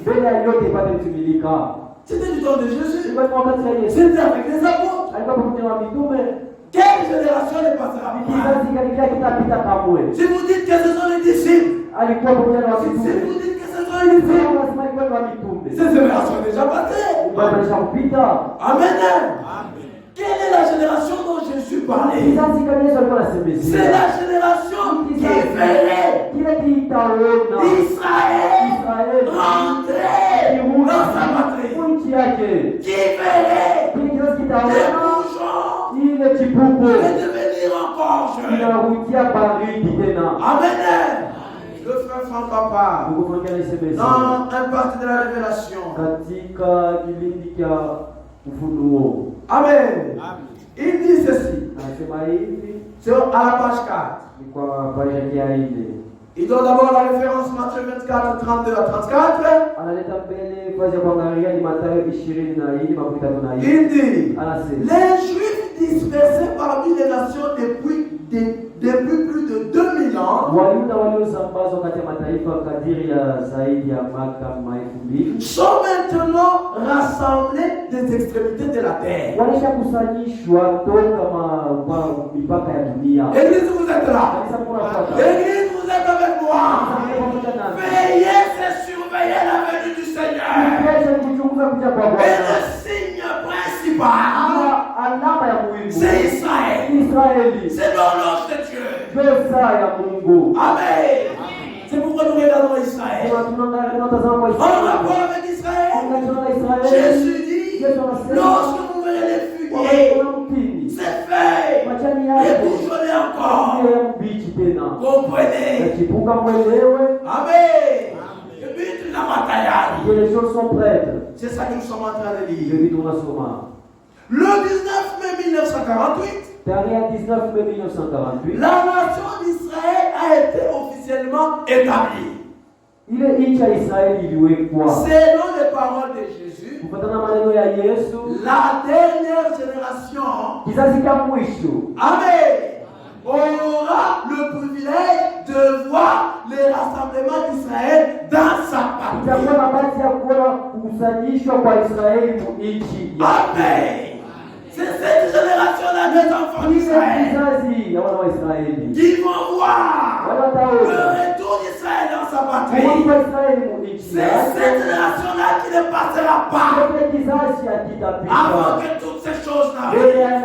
A: C'était du temps de Jésus. C'était avec les apôtres. Quelle génération ne passera pas? Si vous dites que ce sont les disciples, si vous dites que ce sont les disciples, ces générations sont déjà passées. Amen. Quelle est la génération dont Jésus parlait? C'est la génération qui verrait Israël rentrer dans sa patrie. Qui verrait les bourgeons et devenir encore jeunes. Amen. Le frère Franck Papa, dans un parti de la révélation. Amen. Il dit ceci. C'est à la page 4. Il donne d'abord la référence Matthieu 24, 32 à 34. Il dit, les Juifs dispersés parmi les nations depuis plus de 2000 ans sont maintenant rassemblés des extrémités de la terre. Église, vous êtes là. Église, vous êtes avec moi. Veillez et surveillez la venue du Seigneur. Et le signe principal, c'est Israël. C'est l'horloge de Dieu. Amen. C'est pourquoi nous regardons Israël. En rapport avec Israël, Jésus dit, lorsque vous verrez les figuiers, c'est fait, et bourgeonnez encore. Comprenez? Amen. Le but de la bataille.
B: Les choses sont prêtes.
A: C'est ça que nous sommes en train de lire.
B: Le
A: 19 mai 1948, la nation d'Israël a été officiellement établie. Selon les paroles de Jésus, la dernière génération, amen, aura le privilège de voir les rassemblements d'Israël dans sa patrie. Amen. C'est cette génération-là des enfants d'Israël qui vont voir le retour d'Israël dans sa patrie. C'est cette génération-là qui ne passera pas avant que toutes ces choses n'arrivent.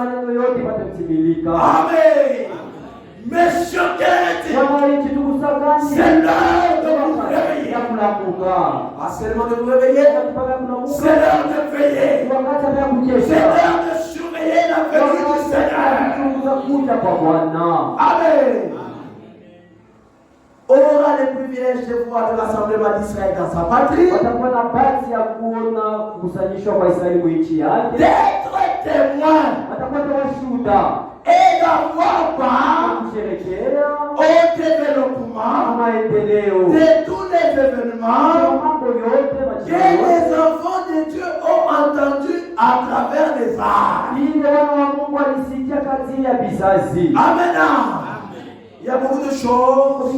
A: Amen. Messieurs, quel c'est l'heure de vous réveiller. Pas seulement de vous réveiller, c'est l'heure de veiller. C'est l'heure de surveiller la venue du Seigneur. Amen. Aura le privilège de voir le rassemblement d'Israël dans sa patrie, d'être témoin et d'avoir part au développement de tous les événements que les enfants de Dieu ont entendus
C: à travers les âges. Amen. Il y a beaucoup de choses.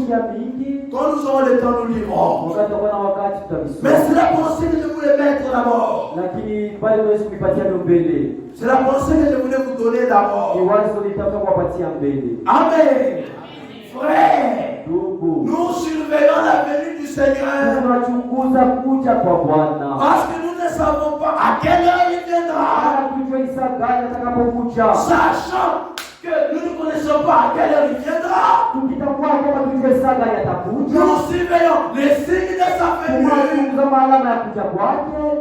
C: Quand nous aurons le temps, nous lirons. Mais c'est la pensée que je voulais mettre d'abord. C'est la pensée que je voulais vous donner d'abord. Amen. Frère, nous surveillons la venue du Seigneur. Parce que nous ne savons pas à quelle heure il viendra. Sachant que nous ne connaissons pas à quelle heure il viendra. Nous surveillons les signes de sa venue.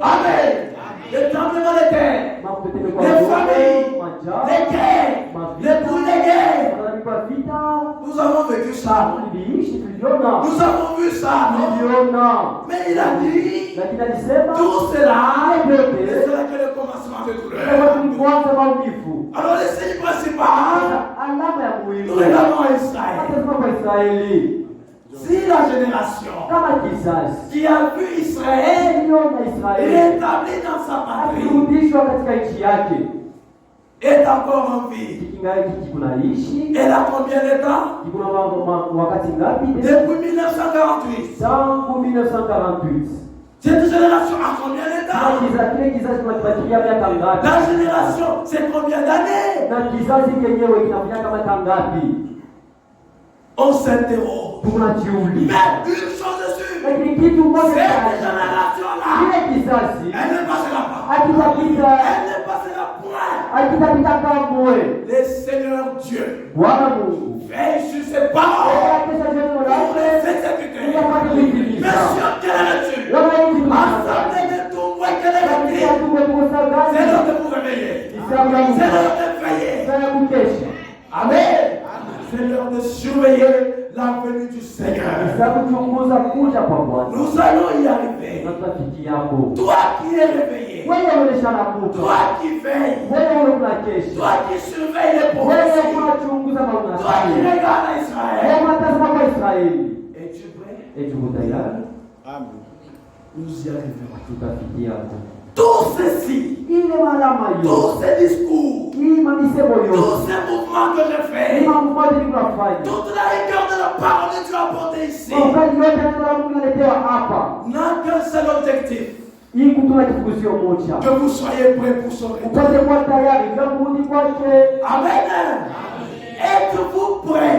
C: Amen. Les tremblements de terre, les familles, les guerres, les bruits de guerre. Nous avons vécu ça. Nous avons vu ça. Mais il a dit tout cela, c'est là que le commencement de douleur. Alors le signe principal, nous regardons Israël. Si la génération qui a vu Israël rétabli dans sa patrie est encore en vie, elle a combien de temps? Depuis 1948. Cette génération a combien de temps? La génération, c'est combien d'années? On s'interroge. Mais une chose est sûre, cette génération-là, elle ne passera pas. Elle ne passera point. Le Seigneur Dieu veille sur ses paroles pour les exécuter. Monsieur, quelle est la assemblée de tout, quelle est la c'est l'heure de vous réveiller. C'est l'heure de veiller. Amen. C'est l'heure de surveiller la venue du Seigneur. Nous allons y arriver. Toi qui es réveillé, toi qui veilles, toi qui surveilles les prophéties, toi qui regardes Israël. Es-tu prêt? Amen. Nous y arriverons. Tout ceci, tous ces discours, tous ces mouvements que je fais, toute la rigueur de la parole que tu as apportée ici, n'a qu'un seul objectif. Que vous soyez prêts pour son retour. Amen. Êtes-vous prêts?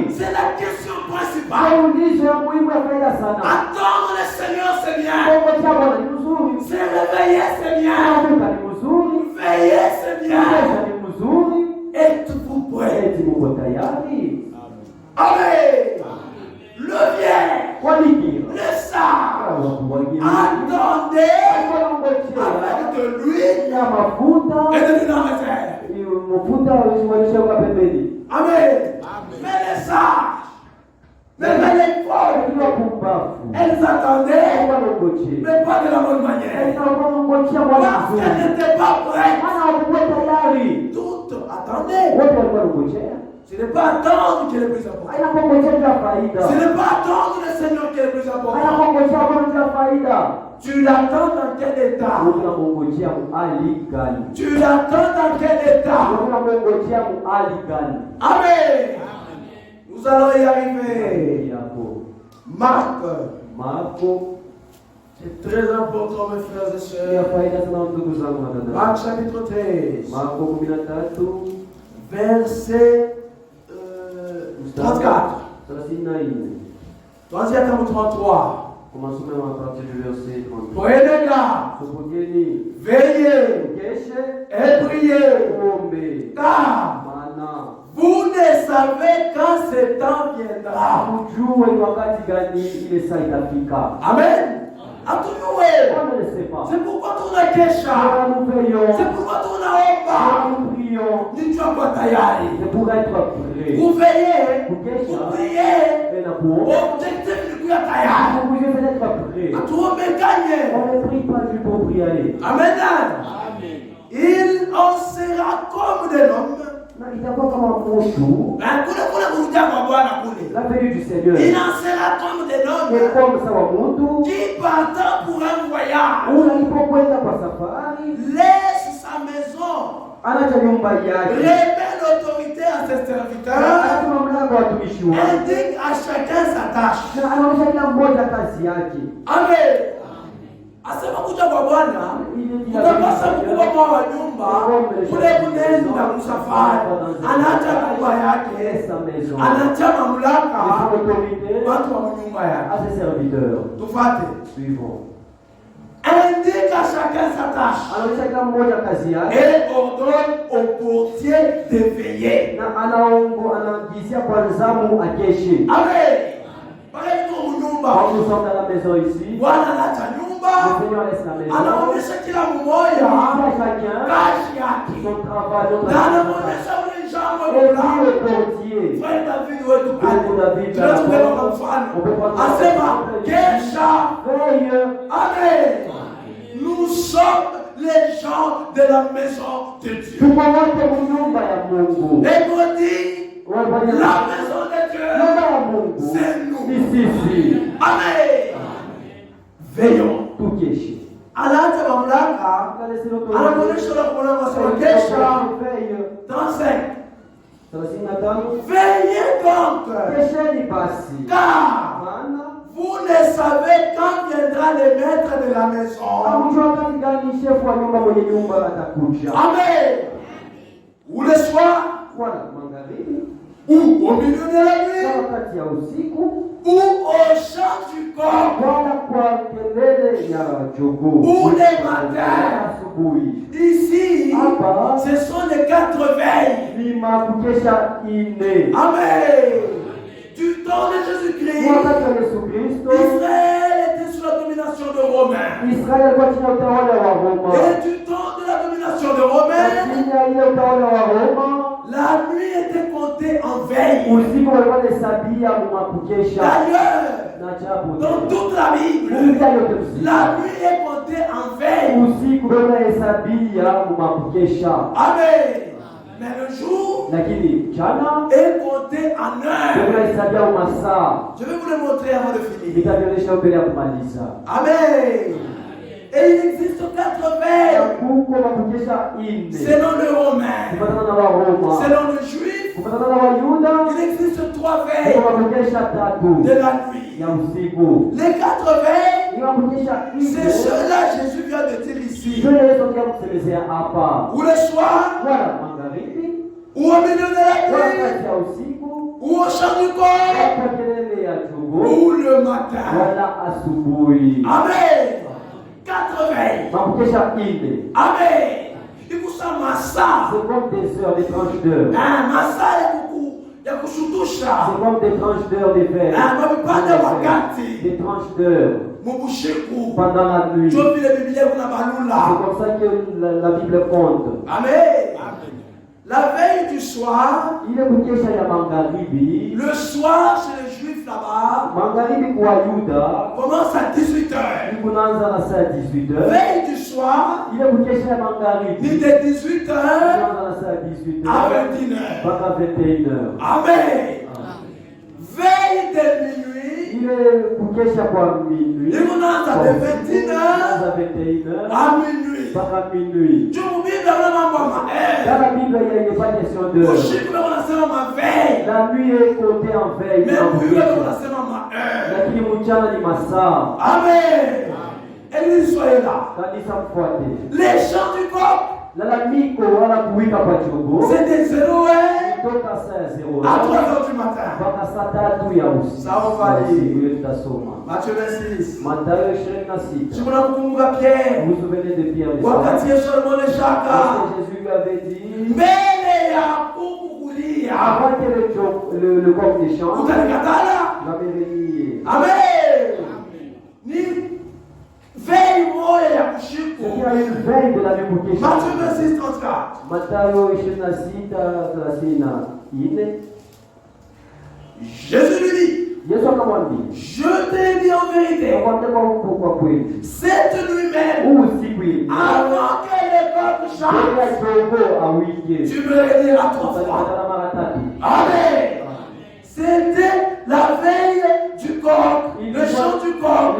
C: C'est la question principale. Attendre le Seigneur, c'est bien. Se réveiller, c'est bien. Veiller, c'est bien. Êtes-vous prêts? Amen. Le bien, le sage, attendez avec de l'huile et de l'huile en réserve. Amen. Mais les sages, mais les folles, elles attendaient, mais pas de la bonne manière. Parce qu'elles n'étaient pas prêtes. Toutes attendaient. Ce n'est pas attendre qui est le plus important. Ce n'est pas attendre le Seigneur qui est le plus important. Tu l'attends dans quel état? Tu l'attends dans quel état? Amen. Nous allons y arriver. Marc. C'est très important, mes frères et sœurs. Marc chapitre 13. Verset 34. 33.
B: Commençons même à partir du verset 33.
C: Prenez garde, veillez et priez, car vous ne savez quand ce temps viendra. Amen. C'est pourquoi tu as kesha. C'est pourquoi tu as omba. Ni tu as tayari. Vous veillez, vous priez. Objectif du kuya tayari. Atuombe gagner. Amen. Il en sera comme de l'homme
B: na itakuwa kama moto. La venue du Seigneur.
A: Il en sera comme des hommes
B: Et comme ça wa mtu
A: qui partant pour un voyage
B: unapokwenda kwa safari
A: laisse sa maison,
B: anacha nyumba yake,
A: remet l'autorité à ses serviteurs, indique à chacun sa tâche.
B: na anaonyesha kila mmoja kazi yake.
A: Amen. Asema kuja kwa Bwana, utapasa mkubwa kwa wa nyumba, kule kunenda msafari, anaacha nyumba yake, anaacha mamlaka, watu wa nyumba yake. Tufate. Indique à chacun sa tâche.
B: Anaonyesha kila mmoja kazi yake.
A: Et ordonne au portier de veiller.
B: Na anaagizia kwa zamu akeshe.
A: Amen. Pareil comme nyumba.
B: Nous sommes dans la maison ici.
A: Bwana anaacha nyumba.
B: Le Seigneur laisse la maison.
A: Anaonyesha kila mmoja kazi yake.
B: Son travail.
A: Na anaonyesha ule jambo
B: le portier.
A: Frère David wetu pale. Tunatubeba kwa mfano. Asema kesha. Amen. Nous sommes les gens de la maison de Dieu. Et nous dit, la maison de Dieu, c'est nous. Amen. Veillons. Alacha mamlaka, anakuonyesha la kuona kwa kesha 35. Veillez donc, car vous ne savez quand viendra le maître de la maison. Amen. Ou le soir, ou au milieu de la nuit, ou au chant du corps, ou les matins. Ici, ce sont les 4 veilles. Amen. Du temps de Jésus-Christ, Israël était sous la domination de Romains. Et du temps de la domination de Romains, la nuit était comptée en veille. D'ailleurs, dans toute la Bible, la nuit est comptée en veille. Amen. Mais le jour est compté en heure. Je vais vous le montrer avant de finir. Amen. Et il existe 4 veilles. Selon le Romain, selon le Juif, il existe 3 veilles de la nuit. Les 4 veilles, c'est cela que Jésus vient de dire ici. Ou le soir, ou au milieu de la nuit, ou au chant du corps, ou le matin. Amen. 4 veilles. Amen. Il vous sent massa.
B: C'est comme des heures, des tranches d'heures.
A: Massa ya kushutusha.
B: C'est comme des tranches d'heures de verre.
A: Des
B: tranches d'heures. Pendant la nuit. C'est comme ça que la Bible compte.
A: Amen. La veille du soir, le soir chez les Juifs là-bas, commence à 18h. Veille du soir, ni de 18h à 21h. Amen. Veille de minuit, il commence à 21h à minuit. Tu m'oublies dans
B: la Bible, il n'y a pas question de la nuit est comptée en veille.
A: Amen. Église, soyez là. Les chants du corps, c'était 0 à 3h du matin. Ça on va dire. Matthieu 26. Je me rappelle Pierre.
B: Vous vous souvenez de Pierre? Jésus lui avait dit avant que le corps des champs, l'avait renié.
A: Amen. Veille moya ya kushiku.
B: Il y a une veille de la nuit pour Kesha.
A: Matthieu 26, 34.
B: Mathayo 26:34.
A: Jésus lui dit,
B: Yesu akamwambia,
A: je te dis en vérité, cette nuit même, avant que le coq chante,
C: Tu me réuniras 3 fois. Amen. C'était la veille du coq, le chant du coq.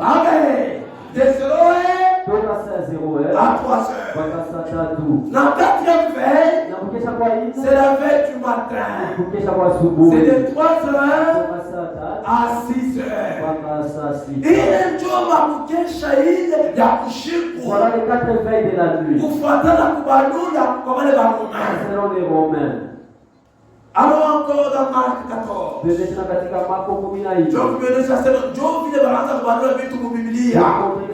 C: Amen. De 0h à 3h. La 4e veille, c'est la veille du matin. C'est de 3h à 6h. Il est Dieu m'a
B: Voilà les 4 veilles de la nuit. Selon les Romains.
C: Alors encore dans Marc 14. Je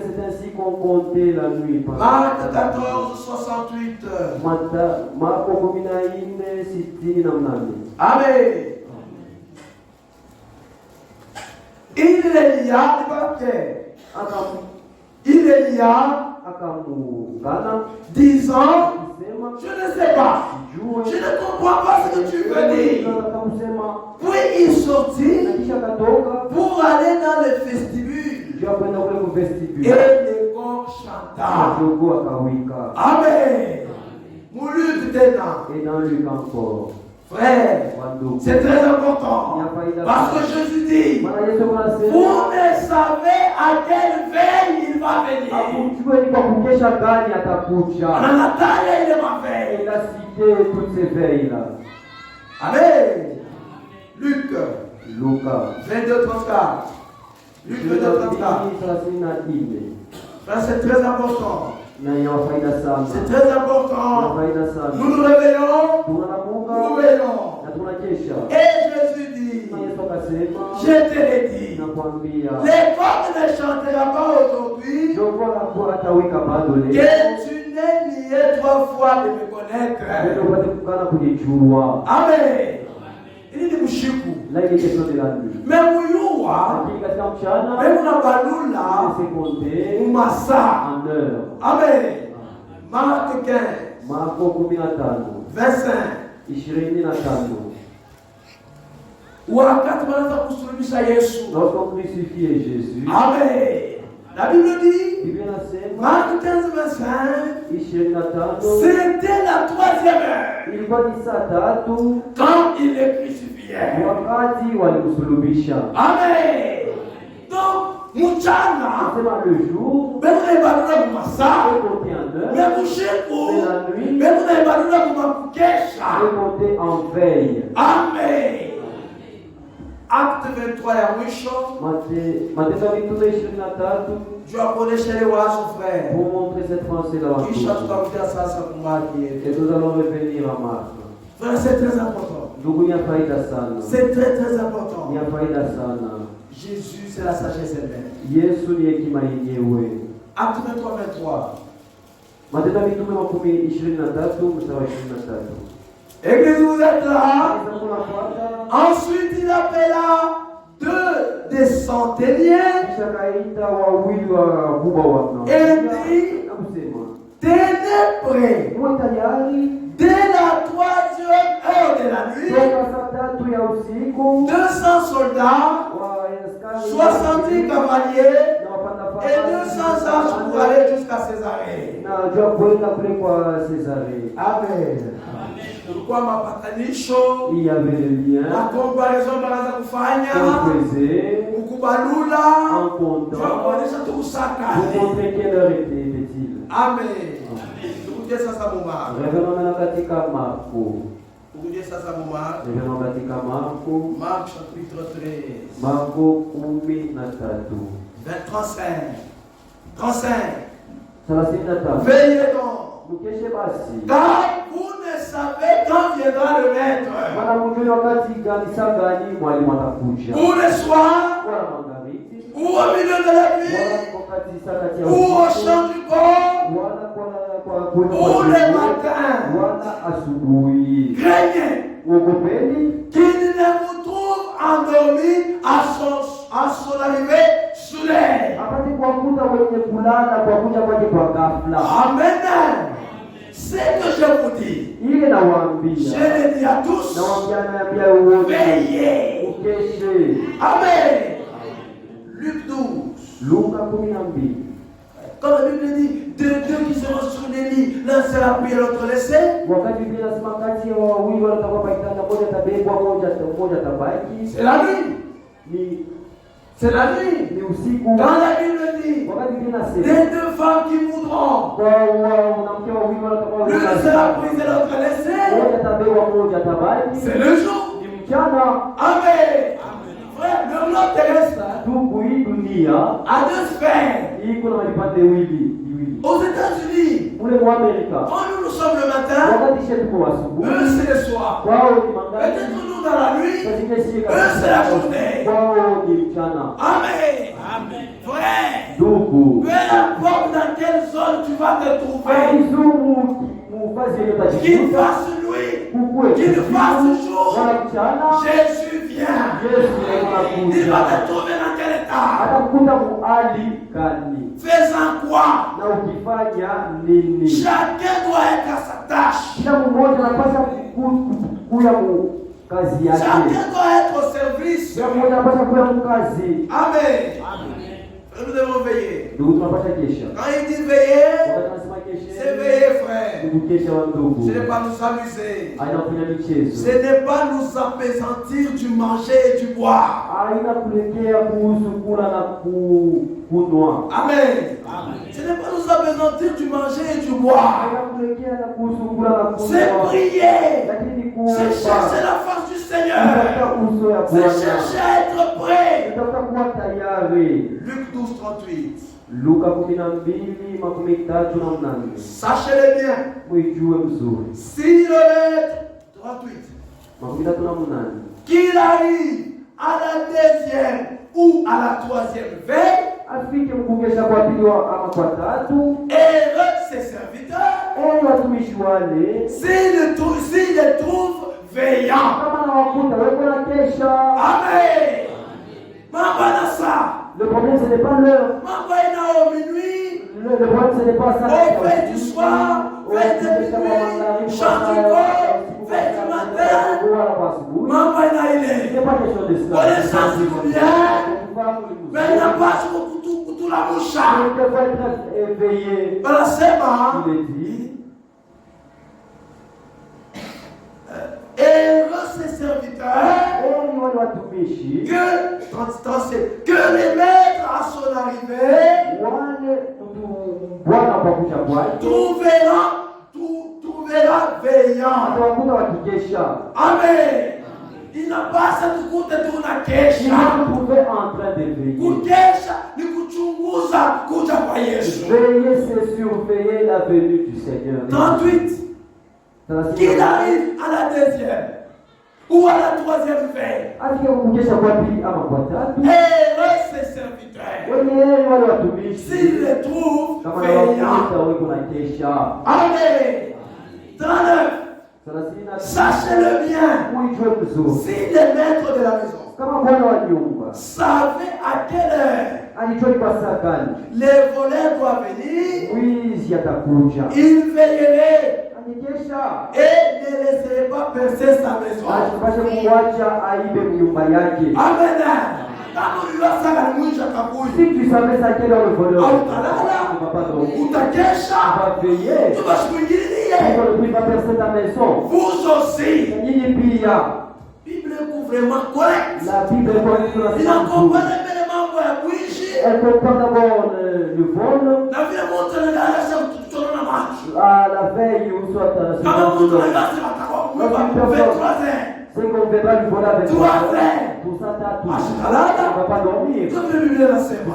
B: c'est ainsi qu'on comptait la nuit.
C: Marc 14, 68. Amen. Il est lié, disant, je ne sais pas, je ne comprends pas ce que tu veux dire. Puis il sortit pour aller dans le vestibule. Et les corps chantaient. Amen.
B: Et dans Luc encore.
C: Frère, c'est très important. Parce que Jésus dit, vous ne savez à quelle veille il va venir. Natalia, il va venir.
B: Il a cité toutes ces veilles-là.
C: Amen. Luc
B: 22,
C: 34. Luc 22, 34. C'est très important. C'est très important. Nous nous réveillons. Nous veillons. Et Jésus dit, je te l'ai dit, les coqs ne chantera pas aujourd'hui, que tu n'aies nié 3 fois de me connaître. Amen. Il dit Mushiku.
B: Là, il est question de la nuit.
C: Mais Muyuwa, même la balula, Mumasa.
B: En heure.
C: Amen. Marc 15. Verset
B: 25.
C: Wakati wanaanza kusulubisha Yesu.
B: Lorsqu'on crucifiait Jésus.
C: Amen. La Bible dit, Marc 15, 25, c'était la 3e heure. Quand il est crucifié. Amen. Donc, Mouchana,
B: le jour,
C: même les baluna Mumasa, même Mouchekou, même les baluna Mumakukesha.
B: en veille.
C: Amen. Acte 23 ya mwisho. Dieu a chez les rois son frère.
B: Pour montrer cette pensée-là. Et nous allons revenir à Marc.
C: Frère, c'est très important. C'est très très important. Jésus, c'est la sagesse elle-même. Acte 23, 23. Église, vous êtes là. Ensuite, il appela 2 des centeniers et dit, tenez prêt. Dès la 3e heure de la nuit, 200 soldats, 70 cavaliers et 200 arches pour aller jusqu'à Césarée. Amen. Pourquoi ma patanisho?
B: Il y avait le lien.
C: La comparaison baraza kufanya. Ukubalula.
B: En comptant.
C: Pour
B: montrer quelle heure était-il.
C: Amen. Écoutez ça, ça Marc.
B: Revenons katika Marco.
C: Écoutez ça, ça Marc.
B: Revenons katika Marco.
C: Marc chapitre 13.
B: Marco 13. 35.
C: Veillez donc.
B: Car
C: vous ne savez quand viendra le maître. Ou le soir, ou au milieu de la nuit, ou au chant du corps, ou le matin. Craignez qu'il ne vous trouve endormi à son arrivée soudaine. Amen. C'est que je vous dis. Je le dis à tous. Veillez. Amen. Luc 12.
A: quand la Bible dit deux qui seront sur les lits, l'un sera pris et l'autre laissé. C'est la nuit. C'est la nuit. Quand la Bible dit les deux femmes qui voudront, l'une sera prise et l'autre laissée, c'est le jour. Amen. Frère, le globe terrestre a deux sphères. Aux États-Unis, quand nous sommes le matin, eux c'est le soir. Peut-être nous dans la nuit, eux c'est la journée. Amen. Amen. Frère, peu importe dans quelle zone tu vas te trouver, qu'il fasse nuit, qu'il fasse jour, Jésus vient. Il va te trouver dans quel état? Faisant quoi? Chacun doit être à sa tâche. Chacun doit être au service. Amen. Nous devons veiller. Quand il dit veiller, c'est veiller, frère. Ce n'est pas nous amuser. Ce n'est pas nous apaisantir du manger et du boire. Amen. Ce n'est pas nous apaisantir du manger et du boire. C'est prier. C'est chercher la face du Seigneur. C'est chercher à être prêt. Luc 12:38. Sachez-le bien. Si le maître 38 qu'il arrive à la deuxième ou à la troisième veille, heureux ses serviteurs s'il les trouve veillant. Amen.
B: Le problème, ce n'est pas l'heure. Le problème, ce n'est pas ça.
A: Veille du soir, veille de minuit, chant du corps, veille du matin. Maman, il n'est pas question de cela. On est senti bien, mais il n'a pas tout la bouche.
B: Il devrait être éveillé.
A: Voilà, c'est bon.
B: Il est dit.
A: Et ses serviteurs que les maîtres à son arrivée trouvera veillant. Amen. Il n'a pas cette route de la kesha. Kukesha ni kuchunguza kuja kwa Yesu.
B: Veiller, c'est surveiller la venue du Seigneur.
A: 38. Qu'il arrive à la deuxième ou à la troisième veille. Heureux ses serviteurs s'ils les trouvent veillants. Amen. 39. Sachez-le bien, si les maîtres de la maison savaient à quelle heure les voleurs doivent venir, ils veilleraient et ne laisserait pas percer sa maison. Amen.
B: Si tu savais ça quelle heure le voleur
A: tu vas veiller. Tu
B: ne vas percer ta maison.
A: Vous aussi.
B: La
A: Bible est vraiment correcte.
B: La Bible est correcte.
A: Il en comprend
B: elle comprend d'abord le vol. La veille ou soit c'est qu'on verra le vol avec toi. Pour ça, on ne va pas dormir. Parce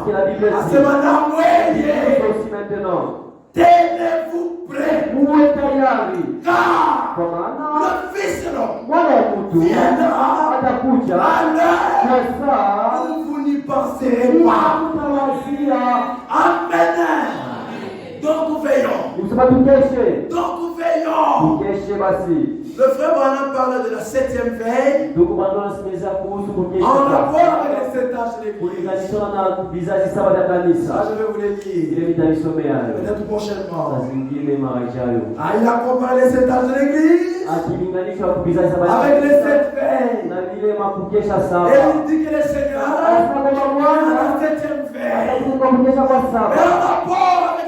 B: que la Bible dit aussi maintenant.
A: Tenez-vous prêts. Car le Fils de l'homme viendra à l'heure où vous n'y penserez pas. Amen. Donc veillons. Donc veillons. Le frère Branham parle de la 7e veille en rapport avec les 7 âges de l'Église. Ça, je vais vous le dire. Peut-être prochainement. Il a comparé les 7 âges de l'Église avec les 7 veilles. Et il dit que le Seigneur a la 7e veille. Et en rapport avec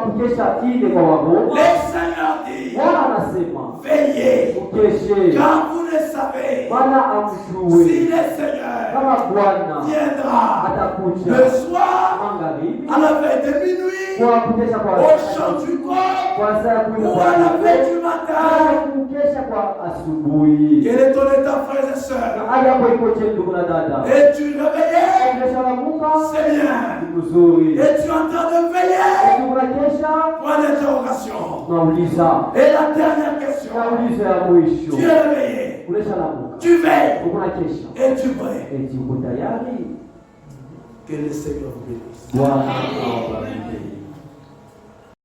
B: kukesha ile kwa wabo.
C: Le Seigneur dit,
B: Bwana anasema
C: veillez,
B: ukeshe,
C: car vous ne savez
B: Bwana amjue
C: si le Seigneur
B: kama Bwana
C: viendra
B: atakuja
C: le soir
B: magharibi
C: à la veille de minuit,
B: kwa kukesha kwa
C: au chant du corps,
B: kwa saa ya kuimba
C: ou à la veille du matin.
B: kukesha kwa asubuhi.
C: Quel est ton état, frères et sœurs?
B: Hali yako ikoje ndugu na dada?
C: Es-tu réveillé?
B: Kukesha na Mungu
C: C'est bien.
B: ni mzuri.
C: Es-tu en train de veiller?
B: Unakesha
C: Point d'interrogation.
B: nauliza.
C: Et la dernière question.
B: Nauliza ya mwisho.
C: Tu es réveillé.
B: Kulesha na Mungu.
C: Tu veilles.
B: Unakesha.
C: Es-tu prêt?
B: Eti uko tayari?
C: Que le Seigneur vous bénisse.
B: Bwana